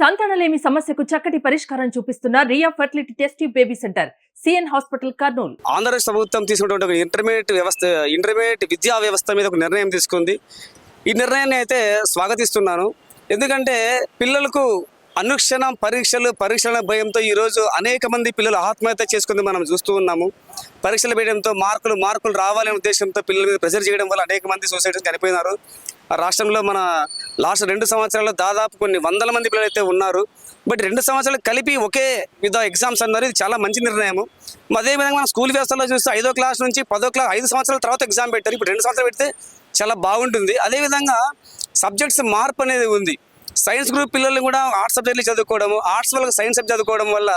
సంతానలేమి సమస్యకు చక్కటి పరిష్కారం చూపిస్తున్న Riya fertility test tube baby centre C N hospital Kurnool. Andhra Pradesh ప్రభుత్వం తీసుకున్నటువంటి ఒక ఇంటర్మీడియట్ విద్యా వ్యవస్థ మీద ఒక నిర్ణయం తీసుకుంది. ఈ నిర్ణయాన్ని అయితే స్వాగతిస్తున్నాను. ఎందుకంటే పిల్లలకు అనుక్షణం పరీక్షల భయంతో ఈరోజు అనేక మంది పిల్లలు ఆత్మహత్య చేసుకుంది మనం చూస్తూ ఉన్నాము. పరీక్షల భయంతో మార్కులు రావాలనే ఉద్దేశంతో పిల్లల మీద ప్రెషర్ చేయడం వల్ల అనేక మంది సూసైడ్స్ చనిపోయినారు. రాష్ట్రంలో మన లాస్ట్ 2 సంవత్సరాల్లో దాదాపు కొన్ని వందల మంది పిల్లలు అయితే ఉన్నారు. బట్ 2 సంవత్సరాలు కలిపి ఒకే విధ ఎగ్జామ్స్ అన్నారు. ఇది చాలా మంచి నిర్ణయం. అదేవిధంగా మన స్కూల్ వ్యవస్థలో చూస్తే 5వ క్లాస్ నుంచి 10వ క్లాస్ 5 సంవత్సరాల తర్వాత ఎగ్జామ్ పెట్టారు. ఇప్పుడు 2 సంవత్సరాలు పెడితే చాలా బాగుంటుంది. అదేవిధంగా సబ్జెక్ట్స్ మార్పు అనేది ఉంది. సైన్స్ గ్రూప్ పిల్లలు కూడా ఆర్ట్స్ సబ్జెక్టులు చదువుకోవడము, ఆర్ట్స్ వాళ్ళకి సైన్స్ సబ్జెక్ట్ చదువుకోవడం వల్ల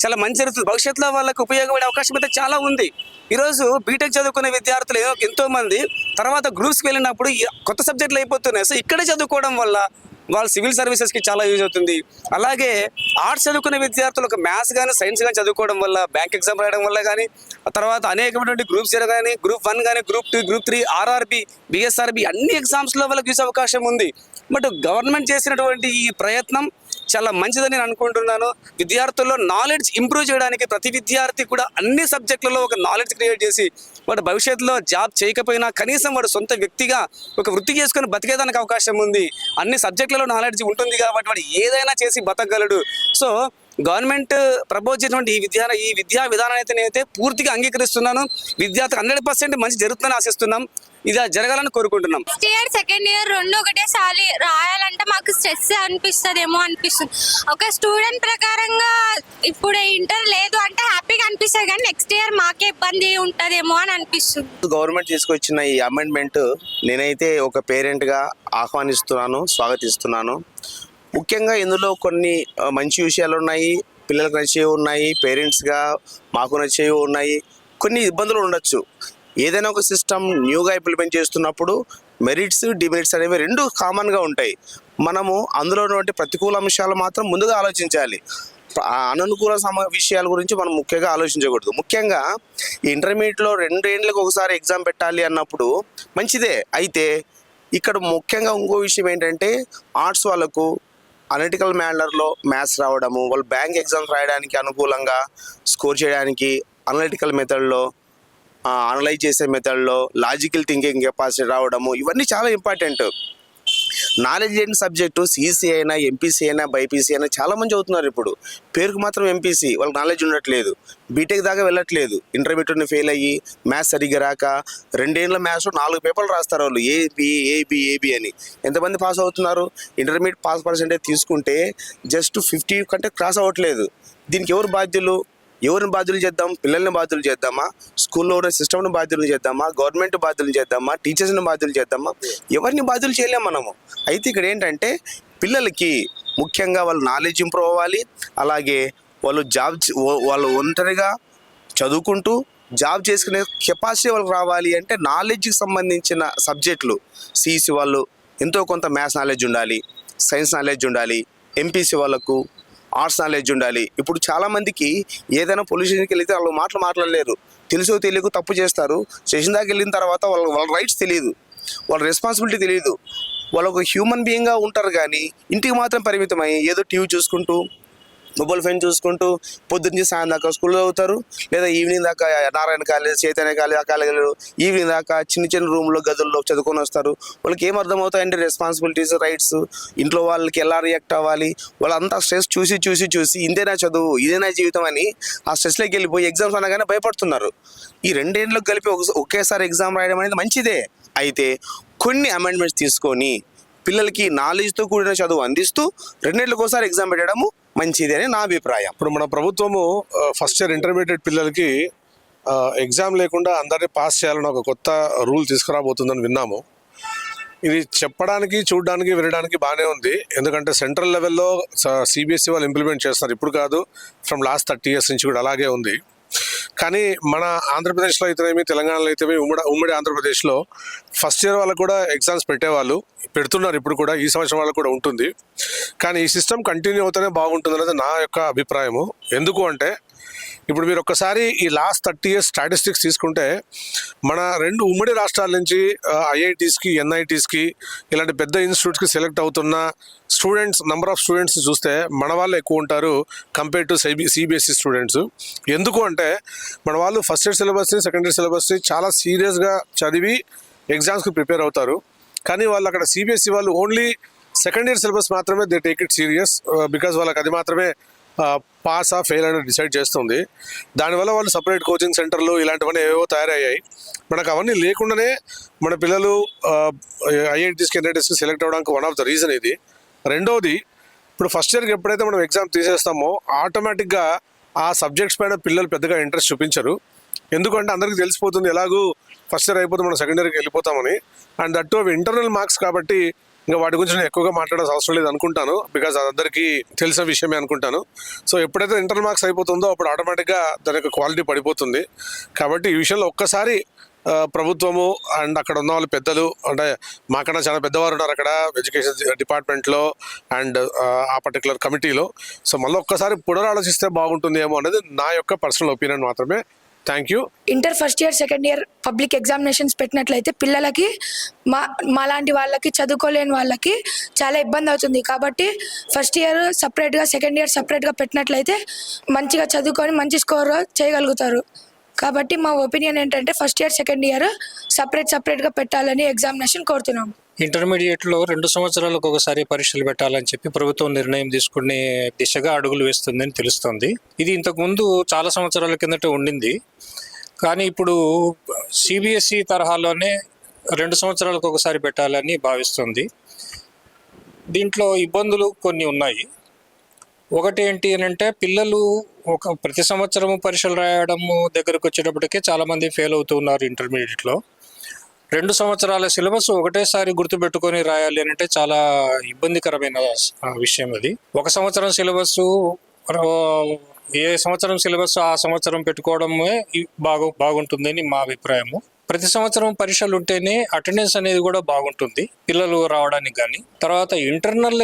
చాలా మంచి జరుగుతుంది. భవిష్యత్తులో వాళ్ళకి ఉపయోగపడే అవకాశం అయితే చాలా ఉంది. ఈరోజు బీటెక్ చదువుకునే విద్యార్థులు ఎంతోమంది తర్వాత గ్రూప్స్కి వెళ్ళినప్పుడు కొత్త సబ్జెక్టులు అయిపోతున్నాయి. సో ఇక్కడే చదువుకోవడం వల్ల వాళ్ళు సివిల్ సర్వీసెస్కి చాలా యూజ్ అవుతుంది. అలాగే ఆర్ట్స్ చదువుకునే విద్యార్థులు ఒక మ్యాథ్స్ కానీ సైన్స్ కానీ చదువుకోవడం వల్ల బ్యాంక్ ఎగ్జామ్ రాయడం వల్ల కానీ తర్వాత అనేకమైనటువంటి గ్రూప్ 0 కానీ గ్రూప్ 1 కానీ గ్రూప్ 2 గ్రూప్ 3 ఆర్ఆర్బి బిఎస్ఆర్బి అన్ని ఎగ్జామ్స్లో వాళ్ళకి యూజ్ అవకాశం ఉంది. బట్ గవర్నమెంట్ చేసినటువంటి ఈ ప్రయత్నం చాలా మంచిదని నేను అనుకుంటున్నాను. విద్యార్థుల్లో నాలెడ్జ్ ఇంప్రూవ్ చేయడానికి ప్రతి విద్యార్థి కూడా అన్ని సబ్జెక్టులలో ఒక నాలెడ్జ్ క్రియేట్ చేసి వాడు భవిష్యత్తులో జాబ్ చేయకపోయినా కనీసం వాడు సొంత వ్యక్తిగా ఒక వృత్తి చేసుకొని బతికేదానికి అవకాశం ఉంది. అన్ని సబ్జెక్టులలో నాలెడ్జ్ ఉంటుంది కాబట్టి వాడు ఏదైనా చేసి బతకగలడు. సో గవర్నమెంట్ ప్రపోజ్ చేసినటువంటి ఈ విద్యా విధానాన్ని అయితే నేనైతే పూర్తిగా అంగీకరిస్తున్నాను. విద్యార్థి 100% మంచి జరుగుతుందని ఆశిస్తున్నాం. ఇది జరగాలని కోరుకుంటున్నాం. ఫస్ట్ ఇయర్ సెకండ్ ఇయర్ రెండు ఒకటేసారి రాయాలంటే మాకు స్ట్రెస్ అనిపిస్తుందేమో అనిపిస్తుంది. ఒక స్టూడెంట్ ప్రకారంగా ఇప్పుడు ఇంటర్ లేదు అంటే హ్యాపీగా అనిపిస్తుంది, కానీ నెక్స్ట్ ఇయర్ మాకే ఇబ్బంది ఉంటుందేమో అని అనిపిస్తుంది. గవర్నమెంట్ తీసుకొచ్చిన ఈ అమెండ్మెంట్ నేనైతే ఒక పేరెంట్గా ఆహ్వానిస్తున్నాను, స్వాగతిస్తున్నాను. ముఖ్యంగా ఇందులో కొన్ని మంచి విషయాలు ఉన్నాయి, పిల్లలకు నచ్చేవి ఉన్నాయి, పేరెంట్స్గా మాకు నచ్చేవి ఉన్నాయి, కొన్ని ఇబ్బందులు ఉండొచ్చు. ఏదైనా ఒక సిస్టమ్ న్యూగా ఇంప్లిమెంట్ చేస్తున్నప్పుడు మెరిట్స్ డిమెరిట్స్ అనేవి 2 కామన్గా ఉంటాయి. మనము అందులో ఉన్నటువంటి ప్రతికూల అంశాలు మాత్రం ముందుగా ఆలోచించాలి. అననుకూల విషయాల గురించి మనం ముఖ్యంగా ఆలోచించకూడదు. ముఖ్యంగా ఇంటర్మీడియట్లో 2 ఏళ్ళకి ఒకసారి ఎగ్జామ్ పెట్టాలి అన్నప్పుడు మంచిదే. అయితే ఇక్కడ ముఖ్యంగా ఇంకో విషయం ఏంటంటే ఆర్ట్స్ వాళ్ళకు అనలిటికల్ మేనర్లో మ్యాథ్స్ రావడము, వాళ్ళు బ్యాంక్ ఎగ్జామ్స్ రాయడానికి అనుకూలంగా స్కోర్ చేయడానికి అనలిటికల్ మెథడ్లో అనలైజ్ చేసే మెథడ్లో లాజికల్ థింకింగ్ కెపాసిటీ రావడము, ఇవన్నీ చాలా ఇంపార్టెంట్. నాలెడ్జ్ లేని సబ్జెక్టు సిఈసి అయినా ఎంపీసీ అయినా బైపీసీ అయినా చాలామంది చదువుతున్నారు. ఇప్పుడు పేరుకు మాత్రం ఎంపీసీ, వాళ్ళకి నాలెడ్జ్ ఉండట్లేదు, బీటెక్ దాకా వెళ్ళట్లేదు. ఇంటర్మీడియట్ని ఫెయిల్ అయ్యి మ్యాథ్స్ సరిగ్గా రాక 2 ఏళ్ళ మ్యాథ్స్లో 4 పేపర్లు రాస్తారు వాళ్ళు, ఏబి అని. ఎంతమంది పాస్ అవుతున్నారు? ఇంటర్మీడియట్ పాస్ పర్సెంటేజ్ తీసుకుంటే జస్ట్ 50 కంటే క్రాస్ అవ్వట్లేదు. దీనికి ఎవరు బాధ్యులు? ఎవరిని బాధ్యులు చేద్దాం? పిల్లల్ని బాధ్యులు చేద్దామా? స్కూల్లో ఉన్న సిస్టమ్ని బాధ్యులు చేద్దామా? గవర్నమెంట్ బాధ్యులు చేద్దామా? టీచర్స్ని బాధ్యులు చేద్దామా? ఎవరిని బాధ్యులు చేయలేం మనము. అయితే ఇక్కడ ఏంటంటే పిల్లలకి ముఖ్యంగా వాళ్ళు నాలెడ్జ్ ఇంప్రూవ్ అవ్వాలి. అలాగే వాళ్ళు ఒంటరిగా చదువుకుంటూ జాబ్ చేసుకునే కెపాసిటీ వాళ్ళకి రావాలి. అంటే నాలెడ్జ్కి సంబంధించిన సబ్జెక్టులు సిఈసి వాళ్ళు ఎంతో కొంత మ్యాథ్స్ నాలెడ్జ్ ఉండాలి, సైన్స్ నాలెడ్జ్ ఉండాలి, ఎంపీసీ వాళ్ళకు ఆర్ట్స్ నాలెడ్జ్ ఉండాలి. ఇప్పుడు చాలామందికి ఏదైనా పొల్యూషన్కి వెళితే వాళ్ళు మాట్లాడలేరు, తెలుసో తెలియకు తప్పు చేస్తారు. స్టేషన్ దాకా వెళ్ళిన తర్వాత వాళ్ళ రైట్స్ తెలియదు, వాళ్ళ రెస్పాన్సిబిలిటీ తెలియదు. వాళ్ళు ఒక హ్యూమన్ బీయింగ్గా ఉంటారు, కానీ ఇంటికి మాత్రం పరిమితమై ఏదో టీవీ చూసుకుంటూ మొబైల్ ఫోన్ చూసుకుంటూ పొద్దున్నీ సాయం దాకా స్కూల్లో అవుతారు, లేదా ఈవినింగ్ దాకా నారాయణ కాలేజ్, చైతన్య కాలేజ్, ఆ కాలేజీలో ఈవినింగ్ దాకా చిన్న రూమ్లో గదుల్లో చదువుకొని వస్తారు. వాళ్ళకి ఏం అర్థమవుతాయంటే రెస్పాన్సిబిలిటీస్, రైట్స్, ఇంట్లో వాళ్ళకి ఎలా రియాక్ట్ అవ్వాలి, వాళ్ళంతా స్ట్రెస్ చూసి ఇదేనా చదువు, ఇదేనా జీవితం అని ఆ స్ట్రెస్లోకి వెళ్ళిపోయి ఎగ్జామ్స్ అనగానే భయపడుతున్నారు. ఈ 2 ఏళ్ళకి కలిపి ఒకేసారి ఎగ్జామ్ రాయడం అనేది మంచిదే. అయితే కొన్ని అమెండ్మెంట్స్ తీసుకొని పిల్లలకి నాలెడ్జ్తో కూడిన చదువు అందిస్తూ 2 ఏళ్ళకి ఒకసారి ఎగ్జామ్ పెట్టడము మంచిది అని నా అభిప్రాయం. ఇప్పుడు మన ప్రభుత్వము ఫస్ట్ ఇయర్ ఇంటర్మీడియట్ పిల్లలకి ఎగ్జామ్ లేకుండా అందరినీ పాస్ చేయాలని ఒక కొత్త రూల్ తీసుకురాబోతుందని విన్నాము. ఇది చెప్పడానికి, చూడడానికి, వినడానికి బాగానే ఉంది. ఎందుకంటే సెంట్రల్ లెవెల్లో సిబిఎస్ఈ వాళ్ళు ఇంప్లిమెంట్ చేస్తున్నారు. ఇప్పుడు కాదు, ఫ్రమ్ లాస్ట్ 30 years నుంచి కూడా అలాగే ఉంది. కానీ మన ఆంధ్రప్రదేశ్లో అయితేనేమి, తెలంగాణలో అయితేనేమి, ఉమ్మడి ఆంధ్రప్రదేశ్లో ఫస్ట్ ఇయర్ వాళ్ళకు కూడా ఎగ్జామ్స్ పెడుతున్నారు. ఇప్పుడు కూడా ఈ సంవత్సరం వాళ్ళకు కూడా ఉంటుంది. కానీ ఈ సిస్టమ్ కంటిన్యూ అవుతూనే బాగుంటుంది అనేది నా యొక్క అభిప్రాయము. ఎందుకు అంటే ఇప్పుడు మీరు ఒక్కసారి ఈ లాస్ట్ 30 years స్టాటిస్టిక్స్ తీసుకుంటే మన 2 ఉమ్మడి రాష్ట్రాల నుంచి ఐఐటీస్కి, ఎన్ఐటీస్కి ఇలాంటి పెద్ద ఇన్స్టిట్యూట్స్కి సెలెక్ట్ అవుతున్న స్టూడెంట్స్, నెంబర్ ఆఫ్ స్టూడెంట్స్ చూస్తే మన వాళ్ళు ఎక్కువ ఉంటారు కంపేర్ టు సిబిఎస్ఈ స్టూడెంట్స్. ఎందుకు అంటే మన వాళ్ళు ఫస్ట్ ఇయర్ సిలబస్ని, సెకండ్ ఇయర్ సిలబస్ని చాలా సీరియస్గా చదివి ఎగ్జామ్స్కి ప్రిపేర్ అవుతారు. కానీ వాళ్ళు అక్కడ సిబిఎస్ఈ వాళ్ళు ఓన్లీ సెకండ్ ఇయర్ సిలబస్ మాత్రమే they take it serious, because వాళ్ళకి అది మాత్రమే పాస్ ఆ ఫెయిల్ అనేది డిసైడ్ చేస్తుంది. దానివల్ల వాళ్ళు సపరేట్ కోచింగ్ సెంటర్లు ఇలాంటివన్నీ ఏవో తయారయ్యాయి. మనకు అవన్నీ లేకుండానే మన పిల్లలు ఐఐటీస్కి, ఎన్ఐటీస్కి సెలెక్ట్ అవ్వడానికి వన్ ఆఫ్ ద రీజన్ ఇది. రెండోది, ఇప్పుడు ఫస్ట్ ఇయర్కి ఎప్పుడైతే మనం ఎగ్జామ్ తీసేస్తామో ఆటోమేటిక్గా ఆ సబ్జెక్ట్స్ పైన పిల్లలు పెద్దగా ఇంట్రెస్ట్ చూపించరు. ఎందుకంటే అందరికీ తెలిసిపోతుంది ఎలాగూ ఫస్ట్ ఇయర్ అయిపోతే మనం సెకండ్ ఇయర్కి వెళ్ళిపోతామని. అండ్ దట్ అవి ఇంటర్నల్ మార్క్స్ కాబట్టి ఇంకా వాటి గురించి నేను ఎక్కువగా మాట్లాడాల్సిన అవసరం లేదు అనుకుంటాను, బికాజ్ అందరికీ తెలిసిన విషయమే అనుకుంటాను. సో ఎప్పుడైతే ఇంటర్నల్ మార్క్స్ అయిపోతుందో అప్పుడు ఆటోమేటిక్గా దాని యొక్క క్వాలిటీ పడిపోతుంది. కాబట్టి ఈ విషయంలో ఒక్కసారి ప్రభుత్వము అండ్ అక్కడ ఉన్న వాళ్ళు పెద్దలు, అంటే మాకన్నా చాలా పెద్దవారు ఉన్నారు అక్కడ ఎడ్యుకేషన్ డిపార్ట్మెంట్లో అండ్ ఆ పర్టికులర్ కమిటీలో. సో మళ్ళీ ఒక్కసారి పునరాలోచిస్తే బాగుంటుంది ఏమో అనేది నా యొక్క పర్సనల్ ఒపీనియన్ మాత్రమే. Thank you. Inter first year, second year public examinations పెట్టినట్లయితే పిల్లలకి మాలాంటి వాళ్ళకి, చదువుకోలేని వాళ్ళకి చాలా ఇబ్బంది అవుతుంది. కాబట్టి ఫస్ట్ ఇయర్ సపరేట్గా, సెకండ్ ఇయర్ సపరేట్గా పెట్టినట్లయితే మంచిగా చదువుకొని మంచి స్కోర్ చేయగలుగుతారు. కాబట్టి మా ఒపీనియన్ ఏంటంటే ఫస్ట్ ఇయర్, సెకండ్ ఇయర్ సపరేట్గా పెట్టాలని ఎగ్జామినేషన్ కోరుతున్నాము. ఇంటర్మీడియట్లో 2 సంవత్సరాలకు ఒకసారి పరీక్షలు పెట్టాలని చెప్పి ప్రభుత్వం నిర్ణయం తీసుకునే దిశగా అడుగులు వేస్తుందని తెలుస్తోంది. ఇది ఇంతకుముందు చాలా సంవత్సరాల కిందట ఉండింది. కానీ ఇప్పుడు సిబిఎస్ఈ తరహాలోనే 2 సంవత్సరాలకు ఒకసారి పెట్టాలని భావిస్తుంది. దీంట్లో ఇబ్బందులు కొన్ని ఉన్నాయి. ఒకటి ఏంటి అని అంటే, పిల్లలు ప్రతి సంవత్సరము పరీక్షలు రాయడము దగ్గరకు వచ్చేటప్పటికే చాలామంది ఫెయిల్ అవుతూ ఉన్నారు ఇంటర్మీడియట్లో. 2 సంవత్సరాల సిలబస్ ఒకటేసారి గుర్తుపెట్టుకొని రాయాలి అని అంటే చాలా ఇబ్బందికరమైన విషయం అది. 1 సంవత్సరం సిలబస్, ఏ సంవత్సరం సిలబస్ ఆ సంవత్సరం పెట్టుకోవడమే బాగుంటుందని మా అభిప్రాయము. ప్రతి సంవత్సరం పరీక్షలు ఉంటేనే అటెండెన్స్ అనేది కూడా బాగుంటుంది పిల్లలు రావడానికి. కానీ తర్వాత ఇంటర్నల్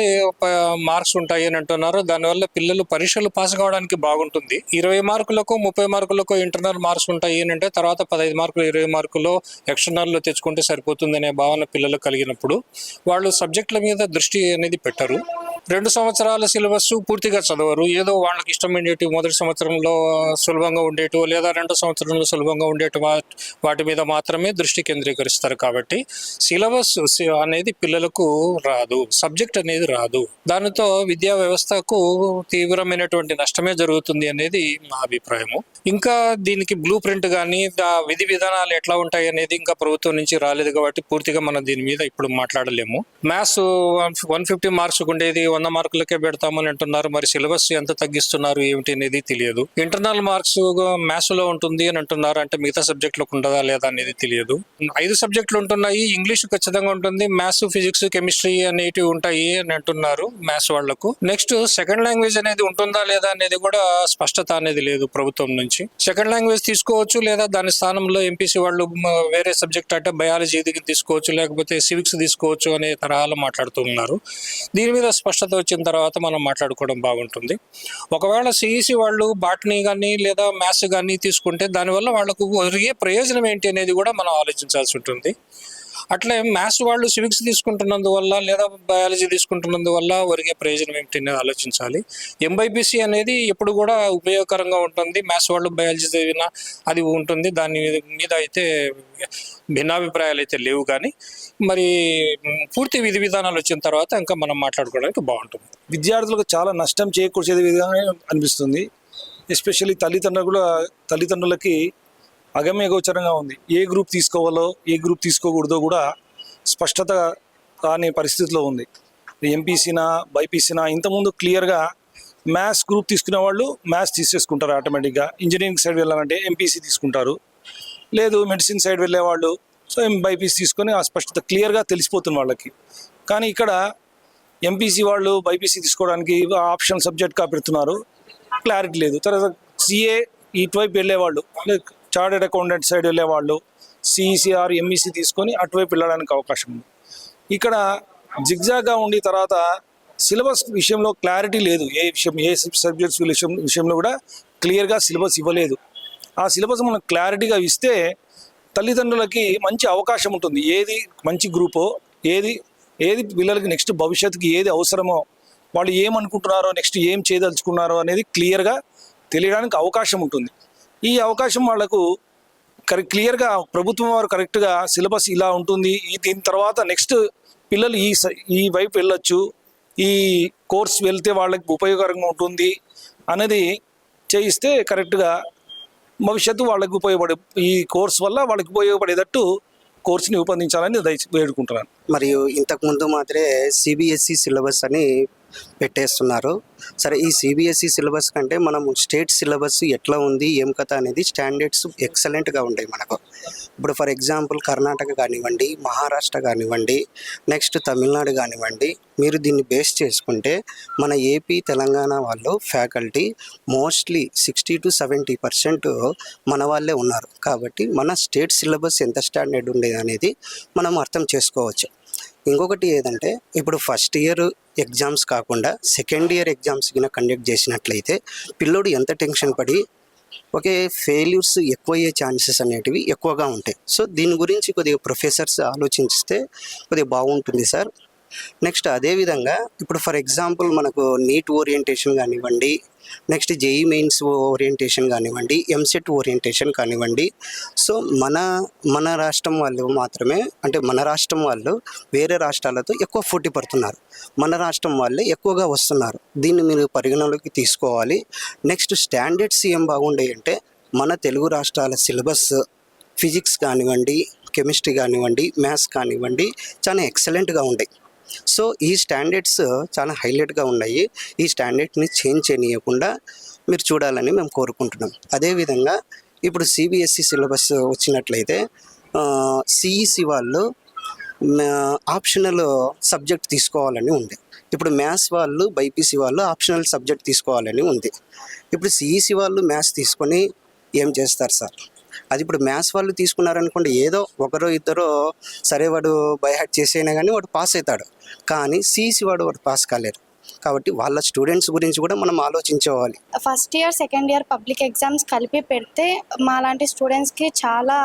మార్క్స్ ఉంటాయి అని అంటున్నారు. దానివల్ల పిల్లలు పరీక్షలు పాస్ కావడానికి బాగుంటుంది. 20 మార్కులకు 30 మార్కులకు ఇంటర్నల్ మార్క్స్ ఉంటాయి అని అంటే తర్వాత 15 మార్కులు 20 మార్కులు ఎక్స్టర్నల్లో తెచ్చుకుంటే సరిపోతుంది అనే భావన పిల్లలు కలిగినప్పుడు వాళ్ళు సబ్జెక్టుల మీద దృష్టి అనేది పెట్టరు. 2 సంవత్సరాల సిలబస్ పూర్తిగా చదవరు. ఏదో వాళ్ళకి ఇష్టమైనవి మొదటి సంవత్సరంలో సులభంగా ఉండేటు లేదా 2వ సంవత్సరంలో సులభంగా ఉండేటు వాటి మీద మాత్రమే దృష్టి కేంద్రీకరిస్తారు. కాబట్టి సిలబస్ అనేది పిల్లలకు రాదు, సబ్జెక్ట్ అనేది రాదు. దానితో విద్యా వ్యవస్థకు తీవ్రమైనటువంటి నష్టమే జరుగుతుంది అనేది మా అభిప్రాయము. ఇంకా దీనికి బ్లూ ప్రింట్ కానీ విధి విధానాలు ఎట్లా ఉంటాయి అనేది ఇంకా ప్రభుత్వం నుంచి రాలేదు కాబట్టి పూర్తిగా మనం దీని మీద ఇప్పుడు మాట్లాడలేము. మ్యాథ్స్ 150 మార్క్స్ ఉండేది 100 మార్కులకే పెడతామని అంటున్నారు. మరి సిలబస్ ఎంత తగ్గిస్తున్నారు ఏమిటి అనేది తెలియదు. ఇంటర్నల్ మార్క్స్ మ్యాథ్స్ లో ఉంటుంది అని అంటున్నారు. అంటే మిగతా సబ్జెక్టులకు ఉండదా లేదా అనేది తెలియదు. 5 సబ్జెక్టులు ఉంటున్నాయి. ఇంగ్లీష్ ఖచ్చితంగా ఉంటుంది. మ్యాథ్స్, ఫిజిక్స్, కెమిస్ట్రీ అనేటివి ఉంటాయి అని అంటున్నారు మ్యాథ్స్ వాళ్లకు. నెక్స్ట్ సెకండ్ లాంగ్వేజ్ అనేది ఉంటుందా లేదా అనేది కూడా స్పష్టత అనేది లేదు ప్రభుత్వం నుంచి. సెకండ్ లాంగ్వేజ్ తీసుకోవచ్చు లేదా దాని స్థానంలో ఎంపీసీ వాళ్ళు వేరే సబ్జెక్ట్ అంటే బయాలజీ తీసుకోవచ్చు లేకపోతే సివిక్స్ తీసుకోవచ్చు అనే తరహాలో మాట్లాడుతున్నారు. దీని మీద స్పష్టత వచ్చిన తర్వాత మనం మాట్లాడుకోవడం బాగుంటుంది. ఒకవేళ సిఈసి వాళ్ళు బాటనీ కానీ లేదా మ్యాథ్స్ కానీ తీసుకుంటే దానివల్ల వాళ్ళకు ఒరిగే ప్రయోజనం ఏంటి అనేది కూడా మనం ఆలోచించాల్సి ఉంటుంది. అట్లే మ్యాథ్స్ వాళ్ళు సివిక్స్ తీసుకుంటున్నందువల్ల లేదా బయాలజీ తీసుకుంటున్నందువల్ల ఒరిగే ప్రయోజనం ఏమిటి అనేది ఆలోచించాలి. ఎంబైపీసీ అనేది ఎప్పుడు కూడా ఉపయోగకరంగా ఉంటుంది. మ్యాథ్స్ వాళ్ళు బయాలజీ చదివినా అది ఉంటుంది. దాని మీద అయితే భిన్నాభిప్రాయాలు అయితే లేవు. కానీ మరి పూర్తి విధి విధానాలు వచ్చిన తర్వాత ఇంకా మనం మాట్లాడుకోవడానికి బాగుంటుంది. విద్యార్థులకు చాలా నష్టం చేకూర్చే విధంగా అనిపిస్తుంది. ఎస్పెషల్లీ తల్లిదండ్రులకి అగమ్య గోచరంగా ఉంది. ఏ గ్రూప్ తీసుకోవాలో ఏ గ్రూప్ తీసుకోకూడదో కూడా స్పష్టత కాని పరిస్థితిలో ఉంది. ఎంపీసీనా బైపీసీనా ఇంతకుముందు క్లియర్గా మ్యాథ్స్ గ్రూప్ తీసుకునే వాళ్ళు మ్యాథ్స్ తీసేసుకుంటారు ఆటోమేటిక్గా. ఇంజనీరింగ్ సైడ్ వెళ్ళాలంటే ఎంపీసీ తీసుకుంటారు. లేదు మెడిసిన్ సైడ్ వెళ్ళేవాళ్ళు సో బైపీసీ తీసుకొని ఆ స్పష్టత క్లియర్గా తెలిసిపోతుంది వాళ్ళకి. కానీ ఇక్కడ ఎంపీసీ వాళ్ళు బైపీసీ తీసుకోవడానికి ఆప్షన్ సబ్జెక్ట్గా పెడుతున్నారు, క్లారిటీ లేదు. తర్వాత సిఏ ఇటువైపు వెళ్ళేవాళ్ళు, చార్టెడ్ అకౌంటెంట్ సైడ్ వెళ్ళేవాళ్ళు సిఈసిఆర్ ఎంఈసీ తీసుకొని అటువైపు వెళ్ళడానికి అవకాశం ఉంది. ఇక్కడ జిగ్జాగ్గా ఉండి తర్వాత సిలబస్ విషయంలో క్లారిటీ లేదు. ఏ సబ్జెక్ట్స్ విషయంలో కూడా క్లియర్గా సిలబస్ ఇవ్వలేదు. ఆ సిలబస్ మనకు క్లారిటీగా ఇస్తే తల్లిదండ్రులకి మంచి అవకాశం ఉంటుంది. ఏది మంచి గ్రూపో, ఏది పిల్లలకి నెక్స్ట్ భవిష్యత్తుకి ఏది అవసరమో, వాళ్ళు ఏమనుకుంటున్నారో, నెక్స్ట్ ఏం చేయదలుచుకున్నారో అనేది క్లియర్గా తెలియడానికి అవకాశం ఉంటుంది. ఈ అవకాశం వాళ్లకు క్లియర్గా ప్రభుత్వం వారు కరెక్ట్గా సిలబస్ ఇలా ఉంటుంది, దీని తర్వాత నెక్స్ట్ పిల్లలు ఈ వైపు వెళ్ళొచ్చు, ఈ కోర్స్ వెళ్తే వాళ్ళకి ఉపయోగకరంగా ఉంటుంది అనేది చేయిస్తే కరెక్ట్గా భవిష్యత్తు వాళ్ళకి ఉపయోగపడే, ఈ కోర్స్ వల్ల వాళ్ళకి ఉపయోగపడేటట్టు కోర్సుని రూపొందించాలని వేడుకుంటున్నాను. మరియు ఇంతకుముందు మాత్రమే సిబిఎస్ఈ సిలబస్ అని పెట్టేస్తున్నారు. సరే, ఈ సిబిఎస్ఈ సిలబస్ కంటే మనం స్టేట్ సిలబస్ ఎట్లా ఉంది, ఏం కథ అనేది స్టాండర్డ్స్ ఎక్సలెంట్గా ఉన్నాయి మనకు. ఇప్పుడు ఫర్ ఎగ్జాంపుల్ కర్ణాటక కానివ్వండి, మహారాష్ట్ర కానివ్వండి, నెక్స్ట్ తమిళనాడు కానివ్వండి, మీరు దీన్ని బేస్ చేసుకుంటే మన ఏపీ తెలంగాణ వాళ్ళు ఫ్యాకల్టీ మోస్ట్లీ 60 to 70% మన వాళ్ళే ఉన్నారు. కాబట్టి మన స్టేట్ సిలబస్ ఎంత స్టాండర్డ్ ఉండేది అనేది మనం అర్థం చేసుకోవచ్చు. ఇంకొకటి ఏదంటే, ఇప్పుడు ఫస్ట్ ఇయర్ ఎగ్జామ్స్ కాకుండా సెకండ్ ఇయర్ ఎగ్జామ్స్ కింద కండక్ట్ చేసినట్లయితే పిల్లోడు ఎంత టెన్షన్ పడి ఫెయిల్యూర్స్ ఎక్కువ అయ్యే ఛాన్సెస్ అనేటివి ఎక్కువగా ఉంటాయి. సో దీని గురించి కొద్దిగా ప్రొఫెసర్స్ ఆలోచిస్తే కొద్దిగా బాగుంటుంది సార్. నెక్స్ట్ అదేవిధంగా ఇప్పుడు ఫర్ ఎగ్జాంపుల్ మనకు నీట్ ఓరియంటేషన్ కానివ్వండి, నెక్స్ట్ జేఈ మెయిన్స్ ఓరియంటేషన్ కానివ్వండి, ఎంసెట్ ఓరియంటేషన్ కానివ్వండి. సో మన రాష్ట్రం వాళ్ళు మాత్రమే, అంటే మన రాష్ట్రం వాళ్ళు వేరే రాష్ట్రాలతో ఎక్కువ పోటీ పడుతున్నారు, మన రాష్ట్రం వాళ్ళే ఎక్కువగా వస్తున్నారు. దీన్ని మీరు పరిగణలోకి తీసుకోవాలి. నెక్స్ట్ స్టాండర్డ్స్ ఏం బాగుంటాయి అంటే, మన తెలుగు రాష్ట్రాల సిలబస్ ఫిజిక్స్ కానివ్వండి, కెమిస్ట్రీ కానివ్వండి, మ్యాథ్స్ కానివ్వండి చాలా ఎక్సలెంట్గా ఉంటాయి. సో ఈ స్టాండర్డ్స్ చాలా హైలైట్గా ఉన్నాయి. ఈ స్టాండర్డ్ని చేంజ్ చేయనీయకుండా మీరు చూడాలని మేము కోరుకుంటున్నాం. అదేవిధంగా ఇప్పుడు సిబిఎస్ఈ సిలబస్ వచ్చినట్లయితే సిఈసి వాళ్ళు ఆప్షనల్ సబ్జెక్ట్ తీసుకోవాలని ఉంది. ఇప్పుడు మ్యాథ్స్ వాళ్ళు, బైపీసీ వాళ్ళు ఆప్షనల్ సబ్జెక్ట్ తీసుకోవాలని ఉంది. ఇప్పుడు సిఈసి వాళ్ళు మ్యాథ్స్ తీసుకొని ఏం చేస్తారు సార్? అది ఇప్పుడు మ్యాథ్స్ వాళ్ళు తీసుకున్నారనుకోండి, ఏదో ఒకరో ఇద్దరో సరే వాడు బై హార్ట్ చేసైనా కానీ వాడు పాస్ అవుతాడు, కానీ సిఈసి వాడు పాస్ కాలేరు. కాబట్టి వాళ్ళ స్టూడెంట్స్ గురించి కూడా మనం ఆలోచించుకోవాలి. First year second year public exams కలిపి పెడితే మా లాంటి స్టూడెంట్స్కి చాలా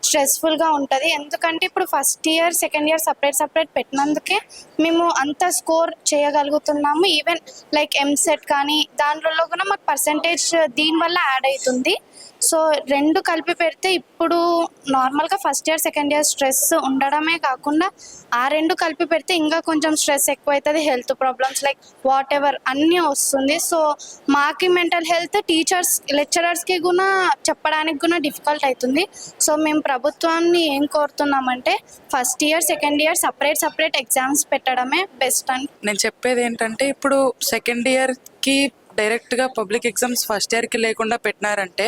స్ట్రెస్ఫుల్గా ఉంటుంది. ఎందుకంటే ఇప్పుడు first year second year separate పెట్టినందుకే మేము అంత స్కోర్ చేయగలుగుతున్నాము. ఈవెన్ లైక్ ఎంసెట్ కానీ దాంట్లో కూడా మాకు పర్సంటేజ్ దీనివల్ల యాడ్ అవుతుంది. సో రెండు కలిపి పెడితే ఇప్పుడు నార్మల్గా first year second year stress ఉండడమే కాకుండా ఆ రెండు కలిపి పెడితే ఇంకా కొంచెం స్ట్రెస్ ఎక్కువ అవుతుంది. Health problems like what ever అన్నీ వస్తుంది. సో మాకి మెంటల్ హెల్త్, టీచర్స్ లెక్చరర్స్కి కూడా చెప్పడానికి కూడా డిఫికల్ట్ అవుతుంది. సో మేము ప్రభుత్వాన్ని ఏం కోరుతున్నామంటే first year second year separate exams పెట్టడమే బెస్ట్ అని నేను చెప్పేది ఏంటంటే, ఇప్పుడు సెకండ్ ఇయర్కి డైరెక్ట్గా పబ్లిక్ ఎగ్జామ్స్ ఫస్ట్ ఇయర్కి లేకుండా పెట్టినారంటే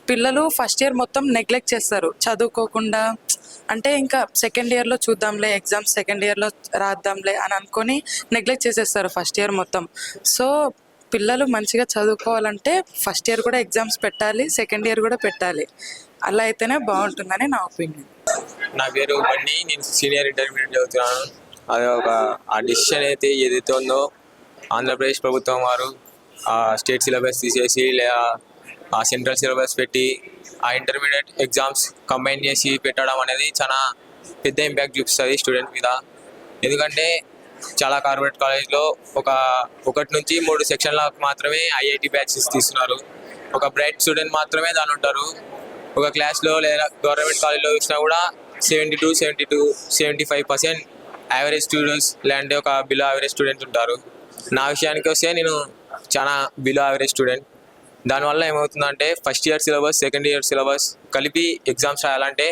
పిల్లలు ఫస్ట్ ఇయర్ మొత్తం నెగ్లెక్ట్ చేస్తారు చదువుకోకుండా. అంటే ఇంకా సెకండ్ ఇయర్లో చూద్దాంలే, ఎగ్జామ్స్ సెకండ్ ఇయర్లో రాద్దాంలే అని అనుకొని నెగ్లెక్ట్ చేసేస్తారు ఫస్ట్ ఇయర్ మొత్తం. సో పిల్లలు మంచిగా చదువుకోవాలంటే ఫస్ట్ ఇయర్ కూడా ఎగ్జామ్స్ పెట్టాలి, సెకండ్ ఇయర్ కూడా పెట్టాలి. అలా అయితేనే బాగుంటుందని నా ఒపీనియన్. నా పేరు బండి, నేను సీనియర్ ఇంటర్మీడియట్ చదువుతున్నాను. అది ఆ డిసిషన్ అయితే ఏదైతే ఉందో ఆంధ్రప్రదేశ్ ప్రభుత్వం వారు ఆ స్టేట్ సిలబస్ తీసేసి లేదా ఆ సెంట్రల్ సిలబస్ పెట్టి ఆ ఇంటర్మీడియట్ ఎగ్జామ్స్ కంబైన్ చేసి పెట్టడం అనేది చాలా పెద్ద ఇంపాక్ట్ చూపిస్తుంది స్టూడెంట్ మీద. ఎందుకంటే చాలా కార్పొరేట్ కాలేజ్లో 1 నుంచి 3 సెక్షన్లకు మాత్రమే ఐఐటి బ్యాచెస్ తీస్తున్నారు. ఒక బ్రైట్ స్టూడెంట్ మాత్రమే దాని ఉంటారు. ఒక క్లాస్లో లేదా గవర్నమెంట్ కాలేజ్లో చూసినా కూడా 72-75% యావరేజ్ స్టూడెంట్స్ లేదంటే ఒక బిలో యావరేజ్ స్టూడెంట్ ఉంటారు. నా విషయానికి వస్తే నేను చాలా బిలో యావరేజ్ స్టూడెంట్. దానివల్ల ఏమవుతుందంటే first year syllabus second year syllabus కలిపి ఎగ్జామ్స్ రాయాలంటే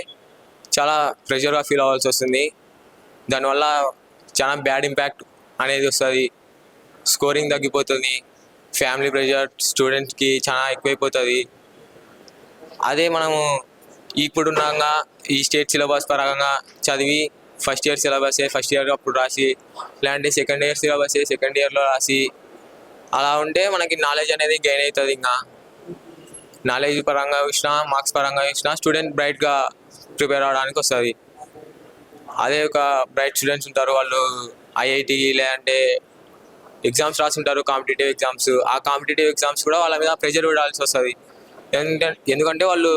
చాలా ప్రెషర్గా ఫీల్ అవ్వాల్సి వస్తుంది. దానివల్ల చాలా బ్యాడ్ ఇంపాక్ట్ అనేది వస్తుంది. స్కోరింగ్ తగ్గిపోతుంది, ఫ్యామిలీ ప్రెషర్ స్టూడెంట్స్కి చాలా ఎక్కువైపోతుంది. అదే మనము ఇప్పుడున్నాగా ఈ స్టేట్ సిలబస్ పరంగా చదివి ఫస్ట్ ఇయర్ సిలబసే ఫస్ట్ ఇయర్ అప్పుడు రాసి, లేదంటే సెకండ్ ఇయర్ సిలబసే సెకండ్ ఇయర్లో రాసి, అలా ఉంటే మనకి నాలెడ్జ్ అనేది గెయిన్ అవుతుంది. ఇంకా నాలెడ్జ్ పరంగా చూసినా మార్క్స్ పరంగా చూసినా స్టూడెంట్ బ్రైట్గా ప్రిపేర్ అవ్వడానికి వస్తుంది. అదే ఒక బ్రైట్ స్టూడెంట్స్ ఉంటారు, వాళ్ళు ఐఐటి లేదంటే ఎగ్జామ్స్ రాస్తుంటారు, కాంపిటేటివ్ ఎగ్జామ్స్. ఆ కాంపిటేటివ్ ఎగ్జామ్స్ కూడా వాళ్ళ మీద ప్రెషర్ పడాల్సి వస్తుంది. ఎందుకంటే వాళ్ళు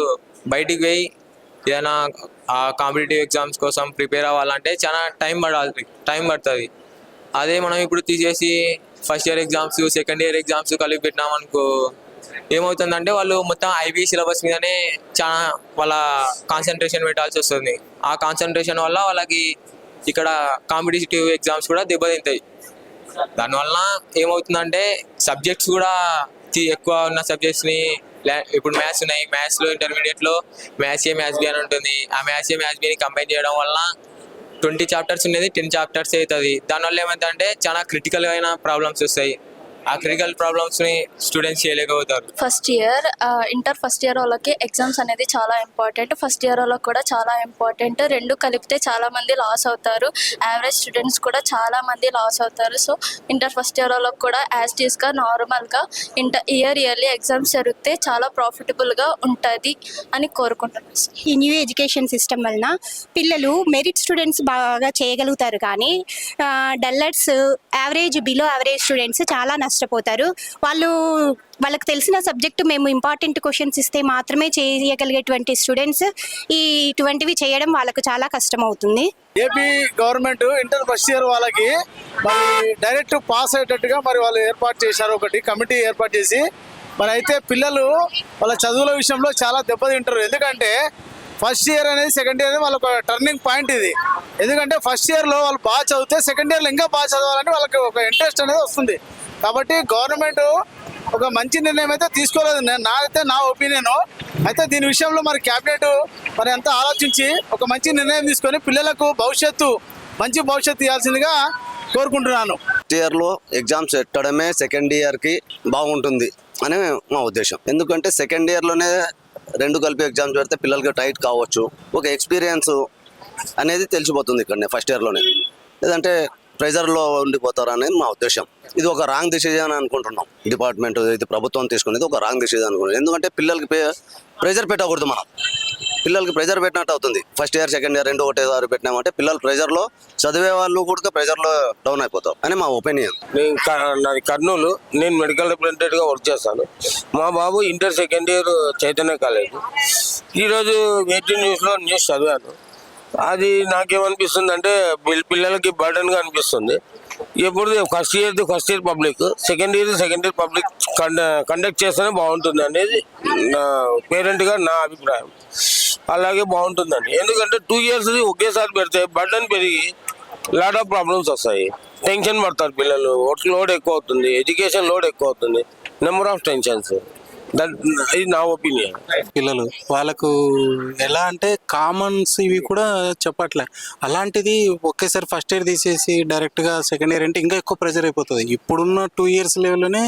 బయటికి పోయి ఏదైనా ఆ కాంపిటేటివ్ ఎగ్జామ్స్ కోసం ప్రిపేర్ అవ్వాలంటే చాలా టైం పడుతుంది. అదే మనం ఇప్పుడు తీసేసి first year exams, second year exams కలిపి పెట్టినామనుకో ఏమవుతుందంటే వాళ్ళు మొత్తం ఐబీ సిలబస్ మీదనే చాలా వాళ్ళ కాన్సన్ట్రేషన్ పెట్టాల్సి వస్తుంది. ఆ కాన్సన్ట్రేషన్ వల్ల వాళ్ళకి ఇక్కడ కాంపిటేటివ్ ఎగ్జామ్స్ కూడా దెబ్బతింటాయి. దానివల్ల ఏమవుతుందంటే సబ్జెక్ట్స్ కూడా ఎక్కువ ఉన్న సబ్జెక్ట్స్ని ఇప్పుడు మ్యాథ్స్ ఉన్నాయి, మ్యాథ్స్లో ఇంటర్మీడియట్లో మ్యాథ్స్ ఏ మ్యాథ్స్ బి అని ఉంటుంది. ఆ మ్యాథ్స్ ఏ మ్యాథ్స్ బిని కంబైన్ చేయడం వల్ల 20 చాప్టర్స్ ఉండేది 10 చాప్టర్స్ అవుతుంది. దానివల్ల ఏమవుతుందంటే చాలా క్రిటికల్ అయిన ప్రాబ్లమ్స్ వస్తాయి. ఆ క్రిటికల్ ప్రాబ్లమ్స్ని స్టూడెంట్స్ చేయలేకపోతారు. First year inter first year వాళ్ళకి ఎగ్జామ్స్ అనేది చాలా ఇంపార్టెంట్. ఫస్ట్ ఇయర్ వాళ్ళకి కూడా చాలా ఇంపార్టెంట్. రెండు కలిపితే చాలా మంది లాస్ అవుతారు. యావరేజ్ స్టూడెంట్స్ కూడా చాలా మంది లాస్ అవుతారు. సో ఇంటర్ ఫస్ట్ ఇయర్ వాళ్ళకి కూడా యాజ్ టీస్గా నార్మల్గా ఇయర్లీ ఎగ్జామ్స్ జరిగితే చాలా ప్రాఫిటబుల్గా ఉంటుంది అని కోరుకుంటున్నాను. ఈ న్యూ ఎడ్యుకేషన్ సిస్టమ్ వలన పిల్లలు మెరిట్ స్టూడెంట్స్ బాగా చేయగలుగుతారు, కానీ dullards, average, below average students చాలా నష్టపోతారు. వాళ్ళకి తెలిసిన సబ్జెక్టు మేము ఇంపార్టెంట్ క్వశ్చన్స్ ఇస్తే మాత్రమే చేయగలిగేటువంటి స్టూడెంట్స్ ఇటువంటివి చేయడం వాళ్ళకు చాలా కష్టం అవుతుంది. AP government inter first year వాళ్ళకి మరి డైరెక్ట్ పాస్ అయ్యేటట్టుగా మరి వాళ్ళు ఏర్పాటు చేశారు, ఒకటి కమిటీ ఏర్పాటు చేసి. మరి అయితే పిల్లలు వాళ్ళ చదువుల విషయంలో చాలా దెబ్బతింటారు. ఎందుకంటే ఫస్ట్ ఇయర్ అనేది సెకండ్ ఇయర్ అనేది వాళ్ళకి ఒక టర్నింగ్ పాయింట్ ఇది. ఎందుకంటే ఫస్ట్ ఇయర్లో వాళ్ళు బాగా చదివితే సెకండ్ ఇయర్లో ఇంకా బాగా చదవాలని వాళ్ళకి ఒక ఇంట్రెస్ట్ అనేది వస్తుంది. కాబట్టి గవర్నమెంట్ ఒక మంచి నిర్ణయం అయితే తీసుకోలేదు, నా ఒపీనియన్. అయితే దీని విషయంలో మరి క్యాబినెట్ మరి అంతా ఆలోచించి ఒక మంచి నిర్ణయం తీసుకొని పిల్లలకు మంచి భవిష్యత్తు ఇవ్వాల్సిందిగా కోరుకుంటున్నాను. ఫస్ట్ ఇయర్లో ఎగ్జామ్స్ పెట్టడమే సెకండ్ ఇయర్కి బాగుంటుంది అని మా ఉద్దేశం. ఎందుకంటే సెకండ్ ఇయర్లోనే రెండు కలిపి ఎగ్జామ్స్ పెడితే పిల్లలకి టైట్ కావచ్చు, ఒక ఎక్స్పీరియన్స్ అనేది తెలిసిపోతుంది ఇక్కడనే ఫస్ట్ ఇయర్లోనే. లేదంటే ప్రెజర్లో ఉండిపోతారు అనేది మా ఉద్దేశం. ఇది ఒక రాంగ్ డిసిజన్ అనుకుంటున్నాం. డిపార్ట్మెంట్ ఇది ప్రభుత్వం తీసుకునేది ఒక రాంగ్ డిసిజన్ అనుకుంటున్నాం. ఎందుకంటే పిల్లలకి ప్రెజర్ పెట్టకూడదు. మనం పిల్లలకి ప్రెజర్ పెట్టినట్టు అవుతుంది. ఫస్ట్ ఇయర్ సెకండ్ ఇయర్ రెండు ఒకటేసారి పెట్టినామంటే పిల్లలు ప్రెజర్లో చదివే వాళ్ళు కూడా ప్రెజర్లో డౌన్ అయిపోతారు అని మా ఒపీనియన్. నాది కర్నూలు. నేను మెడికల్ రిప్రజెంటేటివ్గా వర్క్ చేస్తాను. మా బాబు inter second year Chaitanya college. ఈరోజు వెయిటీ న్యూస్లో న్యూస్ చదివాను. అది నాకేమనిపిస్తుంది అంటే పిల్లలకి బర్డన్గా అనిపిస్తుంది. ఎప్పుడు first year public, second year public conduct చేస్తేనే బాగుంటుంది అనేది నా పేరెంట్గా నా అభిప్రాయం. అలాగే బాగుంటుందండి. ఎందుకంటే 2 ఇయర్స్ ఒకేసారి పెడితే బర్డన్ పెరిగి లాట్ ఆఫ్ ప్రాబ్లమ్స్ వస్తాయి. టెన్షన్ పడతారు పిల్లలు, లోడ్ ఎక్కువ అవుతుంది, ఎడ్యుకేషన్ లోడ్ ఎక్కువ అవుతుంది, నెంబర్ ఆఫ్ టెన్షన్స్. ఇది నా ఒపీనియన్. పిల్లలు వాళ్ళకు ఎలా అంటే కామన్స్ ఇవి కూడా చెప్పట్లే. అలాంటిది ఒకేసారి ఫస్ట్ ఇయర్ తీసేసి డైరెక్ట్గా సెకండ్ ఇయర్ అంటే ఇంకా ఎక్కువ ప్రెజర్ అయిపోతుంది. ఇప్పుడున్న 2 ఇయర్స్ లెవెల్లోనే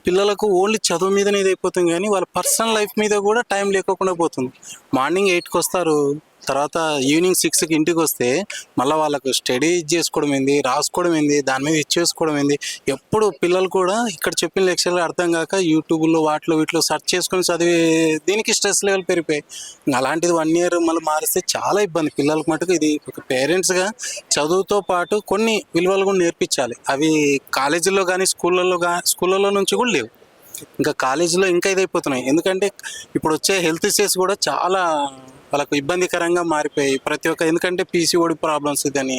పిల్లలకు ఓన్లీ చదువు మీదనే ఇది అయిపోతుంది, కానీ వాళ్ళ పర్సనల్ లైఫ్ మీద కూడా టైం లేకుండా పోతుంది. మార్నింగ్ 8కి వస్తారు, తర్వాత ఈవినింగ్ 6కి ఇంటికి వస్తే మళ్ళీ వాళ్ళకు స్టడీ చేసుకోవడం ఏంది, రాసుకోవడం ఏంది, దాని మీద ఇచ్చేసుకోవడం ఏంది. ఎప్పుడు పిల్లలు కూడా ఇక్కడ చెప్పిన లెక్చర్లు అర్థం కాక యూట్యూబ్లో వీటిలో సెర్చ్ చేసుకొని చదివే దీనికి స్ట్రెస్ లెవెల్ పెరిగిపోయి అలాంటిది 1 ఇయర్ మళ్ళీ మారిస్తే చాలా ఇబ్బంది పిల్లలకు మటుకు. ఇది ఒక పేరెంట్స్గా చదువుతో పాటు కొన్ని విలువలు కూడా నేర్పించాలి. అవి కాలేజీల్లో కానీ స్కూళ్ళలో నుంచి కూడా లేవు. ఇంకా కాలేజీలో ఇంకా ఇదైపోతున్నాయి. ఎందుకంటే ఇప్పుడు వచ్చే హెల్త్ ఇష్యూస్ కూడా చాలా వాళ్ళకు ఇబ్బందికరంగా మారిపోయి ప్రతి ఒక్క, ఎందుకంటే పీసీఓడి ప్రాబ్లమ్స్ ఇదని,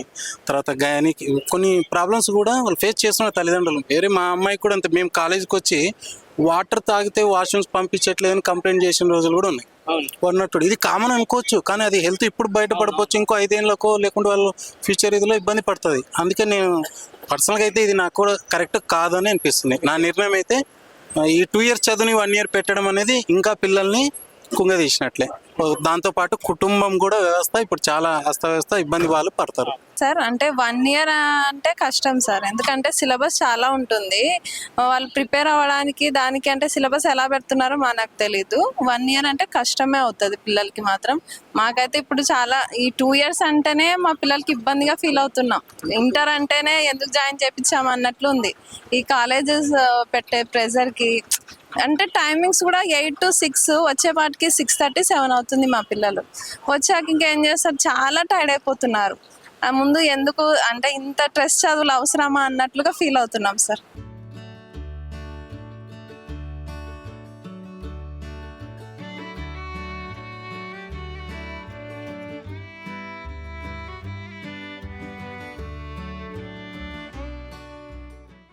తర్వాత గయానికి కొన్ని ప్రాబ్లమ్స్ కూడా వాళ్ళు ఫేస్ చేస్తున్న తల్లిదండ్రులు. మా అమ్మాయికి కూడా అంతే. మేము కాలేజీకి వచ్చి వాటర్ తాగితే వాష్రూమ్స్ పంపించట్లేదని కంప్లైంట్ చేసిన రోజులు కూడా ఉన్నాయి. అన్నట్టు ఇది కామన్ అనుకోవచ్చు, కానీ అది హెల్త్ ఇప్పుడు బయటపడిపోవచ్చు. ఇంకో 5 ఏళ్ళకో లేకుంటే వాళ్ళు ఫ్యూచర్ ఇదిలో ఇబ్బంది పడుతుంది. అందుకే నేను పర్సనల్గా అయితే ఇది నాకు కూడా కరెక్ట్ కాదని అనిపిస్తుంది. నా నిర్ణయం అయితే ఈ 2 ఇయర్స్ చదువుని 1 ఇయర్ పెట్టడం అనేది ఇంకా పిల్లల్ని కుంగదీసినట్లే. దాంతోపాటు కుటుంబం కూడా ఇప్పుడు చాలా అస్తవ్యస్త ఇబ్బంది వాళ్ళు పడతారు. సార్ అంటే 1 ఇయర్ అంటే కష్టం సార్, ఎందుకంటే సిలబస్ చాలా ఉంటుంది. వాళ్ళు ప్రిపేర్ అవ్వడానికి దానికి అంటే సిలబస్ ఎలా పెడుతున్నారో మనకు తెలీదు. 1 ఇయర్ అంటే కష్టమే అవుతుంది పిల్లలకి మాత్రం. మాకైతే ఇప్పుడు చాలా ఈ 2 ఇయర్స్ అంటేనే మా పిల్లలకి ఇబ్బందిగా ఫీల్ అవుతున్నాం. ఇంటర్ అంటేనే ఎందుకు జాయిన్ చేయించాము అన్నట్లు ఉంది. ఈ కాలేజెస్ పెట్టే ప్రెజర్కి అంటే టైమింగ్స్ కూడా 8 to 6, వచ్చేపాటికి 6:30, 7 అవుతుంది. మా పిల్లలు వచ్చాక ఇంకేం చేస్తారు, చాలా టైర్డ్ అయిపోతున్నారు. ముందు ఎందుకు అంటే ఇంత స్ట్రెస్ చదువులు అవసరమా అన్నట్లుగా ఫీల్ అవుతున్నాం సార్.